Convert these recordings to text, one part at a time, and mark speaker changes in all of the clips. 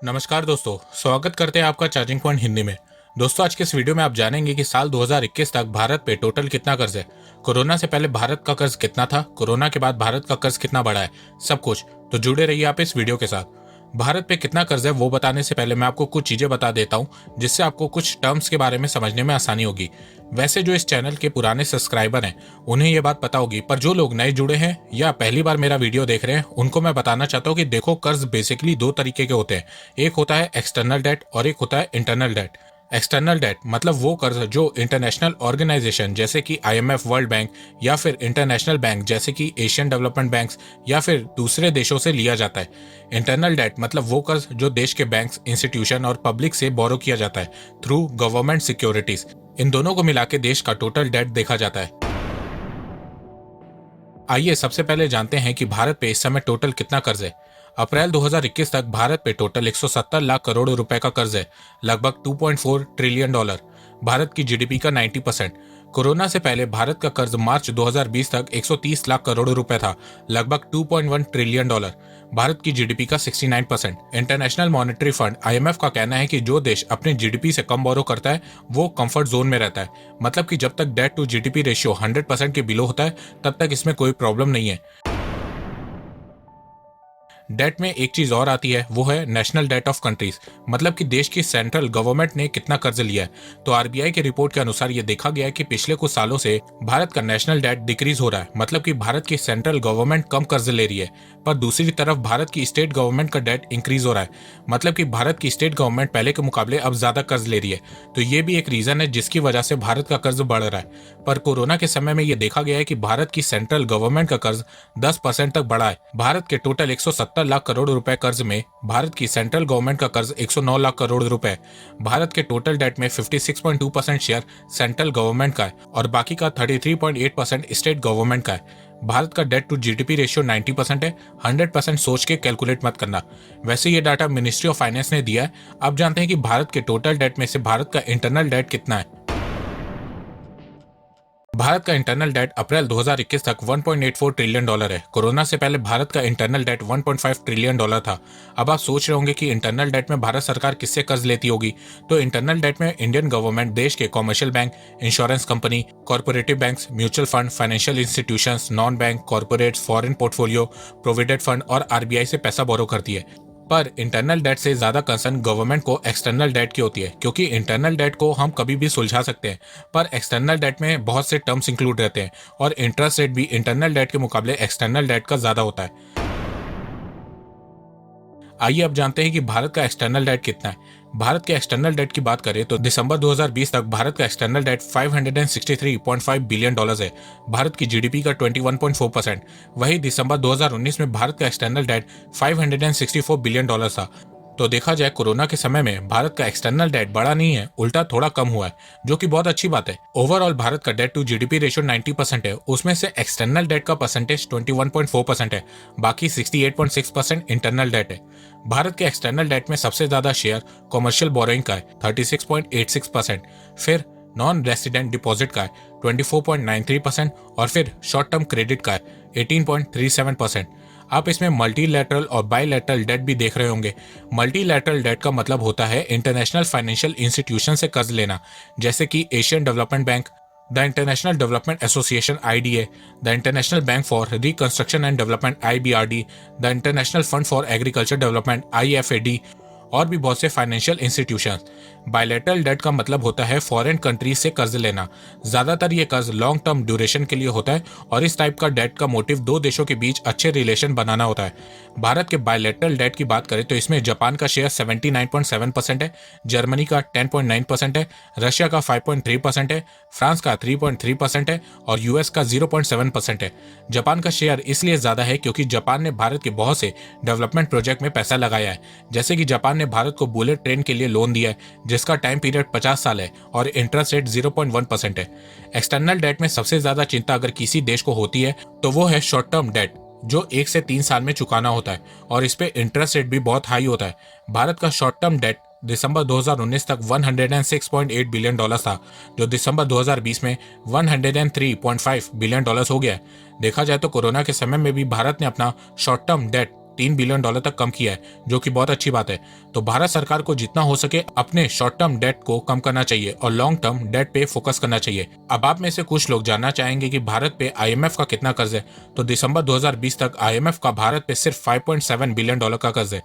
Speaker 1: नमस्कार दोस्तों, स्वागत करते हैं आपका चार्जिंग पॉइंट हिंदी में। दोस्तों, आज के इस वीडियो में आप जानेंगे कि साल 2021 तक भारत पे टोटल कितना कर्ज है, कोरोना से पहले भारत का कर्ज कितना था, कोरोना के बाद भारत का कर्ज कितना बढ़ा है, सब कुछ। तो जुड़े रहिए आप इस वीडियो के साथ। भारत पे कितना कर्ज है वो बताने से पहले मैं आपको कुछ चीजें बता देता हूँ जिससे आपको कुछ टर्म्स के बारे में समझने में आसानी होगी। वैसे जो इस चैनल के पुराने सब्सक्राइबर हैं उन्हें ये बात पता होगी, पर जो लोग नए जुड़े हैं या पहली बार मेरा वीडियो देख रहे हैं उनको मैं बताना चाहता हूँ कि देखो, कर्ज बेसिकली दो तरीके के होते हैं। एक होता है एक्सटर्नल डेट और एक होता है इंटरनल डेट। एक्सटर्नल डेट मतलब वो कर्ज जो इंटरनेशनल ऑर्गेनाइजेशन जैसे कि आईएमएफ, वर्ल्ड बैंक या फिर इंटरनेशनल बैंक जैसे कि एशियन डेवलपमेंट बैंक्स या फिर दूसरे देशों से लिया जाता है। इंटरनल डेट मतलब वो कर्ज जो देश के बैंक्स, इंस्टीट्यूशन और पब्लिक से बोरो किया जाता है थ्रू गवर्नमेंट सिक्योरिटीज। इन दोनों को मिला के देश का टोटल डेट देखा जाता है। आइए सबसे पहले जानते हैं कि भारत पे इस समय टोटल कितना कर्ज है। अप्रैल 2021 तक भारत पे टोटल 170 लाख करोड़ रुपए का कर्ज है, लगभग 2.4 ट्रिलियन डॉलर, भारत की जीडीपी का 90%। कोरोना से पहले भारत का कर्ज मार्च 2020 तक 130 लाख करोड़ रुपए था, लगभग 2.1 ट्रिलियन डॉलर, भारत की जीडीपी का 69%। इंटरनेशनल मॉनेटरी फंड आईएमएफ का कहना है कि जो देश अपने जीडीपी से कम बोरो करता है वो कंफर्ट जोन में रहता है, मतलब कि जब तक डेट टू जीडीपी रेशियो 100% के बिलो होता है तब तक इसमें कोई प्रॉब्लम नहीं है। डेट में एक चीज और आती है, वो है नेशनल डेट ऑफ कंट्रीज, मतलब कि देश की सेंट्रल गवर्नमेंट ने कितना कर्ज लिया है। तो आरबीआई की रिपोर्ट के अनुसार ये देखा गया है कि पिछले कुछ सालों से भारत का नेशनल डेट डिक्रीज हो रहा है, मतलब कि भारत की सेंट्रल गवर्नमेंट कम कर्ज ले रही है, पर दूसरी तरफ भारत की स्टेट गवर्नमेंट का डेट इंक्रीज हो रहा है, मतलब कि भारत की स्टेट गवर्नमेंट पहले के मुकाबले अब ज्यादा कर्ज ले रही है। तो ये भी एक रीजन है जिसकी वजह से भारत का कर्ज बढ़ रहा है। पर कोरोना के समय में ये देखा गया है कि भारत की सेंट्रल गवर्नमेंट का कर्ज 10% तक बढ़ा है। भारत के टोटल 170 लाख करोड़ रुपए कर्ज में भारत की सेंट्रल गवर्नमेंट का कर्ज 109 लाख करोड़ रुपए। भारत के टोटल डेट में 56.2% शेयर सेंट्रल गवर्नमेंट का है और बाकी का 33.8% स्टेट गवर्नमेंट का है। भारत का डेट टू जीडीपी रेशियो 90% है। 100% सोच के कैलकुलेट मत करना। वैसे ये डाटा मिनिस्ट्री ऑफ फाइनेंस ने दिया है। अब जानते हैं कि भारत के टोटल डेट में से भारत का इंटरनल डेट कितना है। भारत का इंटरनल डेट अप्रैल 2021 तक 1.84 ट्रिलियन डॉलर है। कोरोना से पहले भारत का इंटरनल डेट 1.5 ट्रिलियन डॉलर था। अब आप सोच रहे होंगे कि इंटरनल डेट में भारत सरकार किससे कर्ज लेती होगी। तो इंटरनल डेट में इंडियन गवर्नमेंट देश के commercial bank, insurance company, corporative banks, mutual fund, financial institutions, non bank, corporate, foreign portfolio, provident fund और आरबीआई से पैसा बोरो करती है। पर इंटरनल डेट से ज्यादा कंसर्न गवर्नमेंट को एक्सटर्नल डेट की होती है, क्योंकि इंटरनल डेट को हम कभी भी सुलझा सकते हैं, पर एक्सटर्नल डेट में बहुत से टर्म्स इंक्लूड रहते हैं और इंटरेस्ट रेट भी इंटरनल डेट के मुकाबले एक्सटर्नल डेट का ज्यादा होता है। आइए अब जानते हैं कि भारत का एक्सटर्नल डेट कितना है। भारत के एक्सटर्नल डेट की बात करें तो दिसंबर 2020 तक भारत का एक्सटर्नल डेट 563.5 बिलियन डॉलर्स है, भारत की जीडीपी का 21.4%। वही दिसंबर 2019 में भारत का एक्सटर्नल डेट 564 बिलियन डॉलर था। तो देखा जाए कोरोना के समय में भारत का एक्सटर्नल डेट बढ़ा नहीं है, उल्टा थोड़ा कम हुआ है, जो कि बहुत अच्छी बात है। ओवरऑल भारत का डेट टू जीडीपी रेशियो 90% है, उसमें से एक्सटर्नल डेट का परसेंटेज 21.4% है, बाकी 68.6% इंटरनल डेट है। भारत के एक्सटर्नल डेट में सबसे ज्यादा शेयर कॉमर्शियल बोरोइंग का है 36.86%, फिर नॉन रेसिडेंट डिपॉजिट का है 24.93% और फिर शॉर्ट टर्म क्रेडिट का है 18.37%। आप इसमें मल्टीलैटरल और बायलैटरल डेट भी देख रहे होंगे। मल्टीलैटरल डेट का मतलब होता है इंटरनेशनल फाइनेंशियल इंस्टीट्यूशन से कर्ज लेना, जैसे कि Asian development bank, the international development association IDA, the international bank for reconstruction and development IBRD, the international fund for agriculture development IFAD और भी बहुत से फाइनेंशियल इंस्टीट्यूशन। बायलैटरल डेट का मतलब होता है फॉरेन कंट्रीज से कर्ज लेना। ज्यादातर ये कर्ज लॉन्ग टर्म ड्यूरेशन के लिए होता है और इस टाइप का डेट का मोटिव दो देशों के बीच अच्छे रिलेशन बनाना होता है। भारत के बायलैटरल डेट की बात करें तो इसमें जापान का शेयर 79.7% है, जर्मनी का 10.9% है, रशिया का 5.3% है, फ्रांस का 3.3% है और यूएस का 0.7% है। जापान का शेयर इसलिए ज्यादा है क्योंकि जापान ने भारत के बहुत से डेवलपमेंट प्रोजेक्ट में पैसा लगाया है, जैसे कि जापान ने भारत को बुलेट ट्रेन के लिए लोन दिया है जिसका टाइम पीरियड 50 साल है और इंटरेस्ट रेट 0.1% है। एक्सटर्नल डेट में सबसे ज्यादा चिंता अगर किसी देश को होती है तो वो है शॉर्ट टर्म डेट, जो 1 से 3 साल में चुकाना होता है और इस पे इंटरेस्ट रेट भी बहुत हाई होता है। भारत का शॉर्ट टर्म डेट दिसंबर 2019 तक 106.8 बिलियन डॉलर था, जो दिसंबर 2020 में 103.5 बिलियन डॉलर हो गया है। देखा जाए तो कोरोना के समय में भी भारत ने अपना शॉर्ट टर्म डेट $3 बिलियन तक कम किया है, जो कि बहुत अच्छी बात है। तो भारत सरकार को जितना हो सके अपने शॉर्ट टर्म डेट को कम करना चाहिए और लॉन्ग टर्म डेट पे फोकस करना चाहिए। अब आप में से कुछ लोग जानना चाहेंगे कि भारत पे IMF का कितना कर्ज है। तो दिसंबर 2020 तक IMF का भारत पे सिर्फ $5.7 बिलियन का कर्ज है।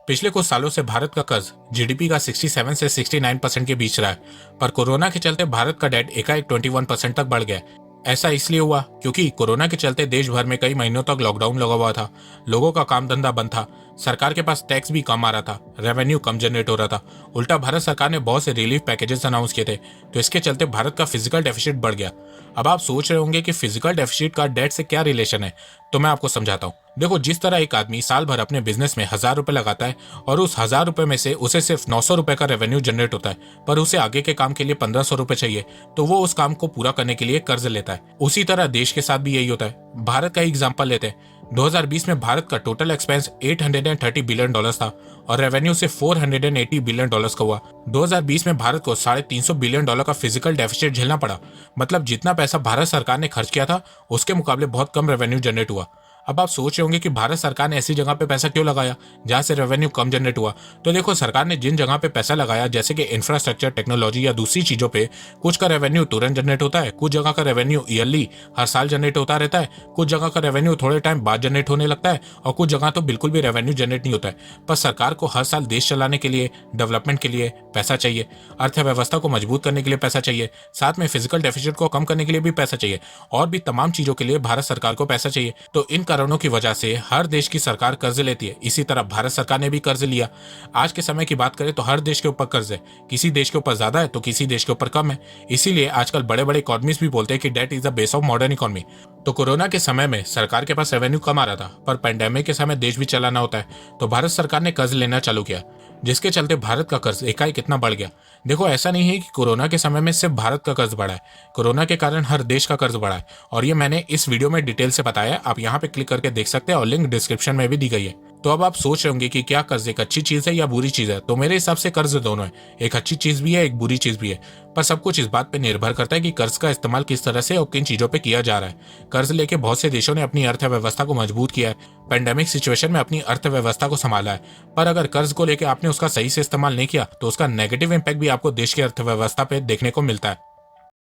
Speaker 1: पिछले कुछ सालों से भारत का कर्ज GDP का 67 से 69% के बीच रहा है, पर कोरोना के चलते भारत का डेट एकाएक 21% तक बढ़ गया। ऐसा इसलिए हुआ क्योंकि कोरोना के चलते देश भर में कई महीनों तक लॉकडाउन लगा हुआ था, लोगों का काम धंधा बंद था, सरकार के पास टैक्स भी कम आ रहा था, रेवेन्यू कम जनरेट हो रहा था। उल्टा भारत सरकार ने बहुत से रिलीफ पैकेजेस अनाउंस किए थे, तो इसके चलते भारत का फिजिकल डेफिसिट बढ़ गया। अब आप सोच रहे होंगे कि फिजिकल डेफिसिट का डेट से क्या रिलेशन है, तो मैं आपको समझाता हूँ। देखो, जिस तरह एक आदमी साल भर अपने बिजनेस में 1000 रुपए लगाता है और उस 1000 रुपए में से उसे सिर्फ 900 रुपए का रेवेन्यू जनरेट होता है, पर उसे आगे के काम के लिए 1500 रुपए चाहिए, तो वो उस काम को पूरा करने के लिए कर्ज लेता है। उसी तरह देश के साथ भी यही होता है। भारत का एग्जाम्पल लेते हैं। 2020 में भारत का टोटल एक्सपेंस $830 बिलियन था और रेवेन्यू से $480 बिलियन का हुआ। 2020 में भारत को $350 बिलियन का फिजिकल डेफिसिट झेलना पड़ा। मतलब जितना पैसा भारत सरकार ने खर्च किया था उसके मुकाबले बहुत कम रेवेन्यू जनरेट हुआ। अब आप सोच रहे होंगे कि भारत सरकार ने ऐसी जगह पे पैसा क्यों लगाया जहां से रेवेन्यू कम जनरेट हुआ। तो देखो, सरकार ने जिन जगह पे पैसा लगाया, जैसे कि इंफ्रास्ट्रक्चर, टेक्नोलॉजी या दूसरी चीजों पे, कुछ का रेवेन्यू तुरंत जनरेट होता है, कुछ जगह का रेवेन्यू ईयरली हर साल जनरेट होता रहता है, कुछ जगह का रेवेन्यू थोड़े टाइम बाद जनरेट होने लगता है और कुछ जगह तो बिल्कुल भी रेवेन्यू जनरेट नहीं होता है। पर सरकार को हर साल देश चलाने के लिए, डेवलपमेंट के लिए पैसा चाहिए, अर्थव्यवस्था को मजबूत करने के लिए पैसा चाहिए, साथ में फिजिकल डेफिसिट को कम करने के लिए भी पैसा चाहिए और भी तमाम चीजों के लिए भारत सरकार को पैसा चाहिए। तो इन कारणों की वजह से हर देश की सरकार कर्ज लेती है। इसी तरह भारत सरकार ने भी कर्ज लिया। आज के समय की बात करें तो हर देश के ऊपर कर्ज है, किसी देश के ऊपर ज्यादा है तो किसी देश के ऊपर कम है। इसीलिए आजकल बड़े बड़े इकोनॉमिस्ट भी बोलते हैं कि data is the base of modern economy. तो कोरोना के समय में सरकार के पास रेवेन्यू कम आ रहा था, पर पेंडेमिक के समय देश भी चलाना होता है, तो भारत सरकार ने कर्ज लेना चालू किया, जिसके चलते भारत का कर्ज एकाएक कितना बढ़ गया। देखो, ऐसा नहीं है कि कोरोना के समय में सिर्फ भारत का कर्ज बढ़ा है, कोरोना के कारण हर देश का कर्ज बढ़ा है और ये मैंने इस वीडियो में डिटेल से बताया। आप यहाँ पे क्लिक करके देख सकते हैं और लिंक डिस्क्रिप्शन में भी दी गई है। तो अब आप सोच रहे होंगे कि क्या कर्ज एक अच्छी चीज है या बुरी चीज है। तो मेरे हिसाब से कर्ज दोनों है, एक अच्छी चीज भी है, एक बुरी चीज भी है, पर सब कुछ इस बात पे निर्भर करता है कि कर्ज का इस्तेमाल किस तरह से और किन चीजों पे किया जा रहा है। कर्ज लेके बहुत से देशों ने अपनी अर्थव्यवस्था को मजबूत किया है, पेंडेमिक सिचुएशन में अपनी अर्थव्यवस्था को संभाला है। पर अगर कर्ज को लेकर आपने उसका सही से इस्तेमाल नहीं किया तो उसका नेगेटिव इम्पैक्ट भी आपको देश की अर्थव्यवस्था पे देखने को मिलता है।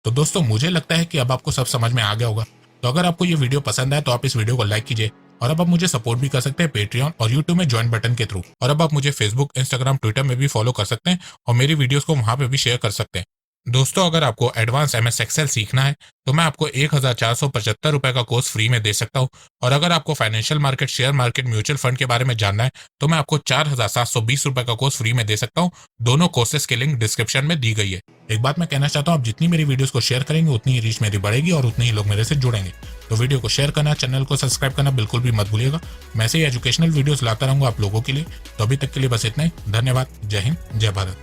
Speaker 1: तो दोस्तों, मुझे लगता है कि अब आपको सब समझ में आ गया होगा। तो अगर आपको ये वीडियो पसंद आए तो आप इस वीडियो को लाइक कीजिए और अब आप मुझे सपोर्ट भी कर सकते हैं पेट्रियन और यूट्यूब में ज्वाइन बटन के थ्रू। और अब आप मुझे फेसबुक, इंस्टाग्राम, ट्विटर में भी फॉलो कर सकते हैं और मेरी वीडियोस को वहां पे भी शेयर कर सकते हैं। दोस्तों, अगर आपको एडवांस MS एक्सेल सीखना है तो मैं आपको 1475 रुपए का कोर्स फ्री में दे सकता हूँ। और अगर आपको financial market, share market, mutual fund के बारे में जानना है तो मैं आपको 4720 रुपए का कोर्स फ्री में दे सकता हूँ। दोनों कोर्सेज के लिंक डिस्क्रिप्शन में दी गई है। एक बात मैं कहना चाहता हूँ, आप जितनी मेरी वीडियोस को शेयर करेंगे उतनी ही रीच मेरी बढ़ेगी और उतने ही लोग मेरे से जुड़ेंगे। तो वीडियो को शेयर करना, चैनल को सब्सक्राइब करना बिल्कुल भी मत भूलिएगा। मैं ऐसे ही एजुकेशनल वीडियोस लाता रहूंगा आप लोगों के लिए। तो अभी तक के लिए बस इतना ही। धन्यवाद। जय हिंद, जय भारत।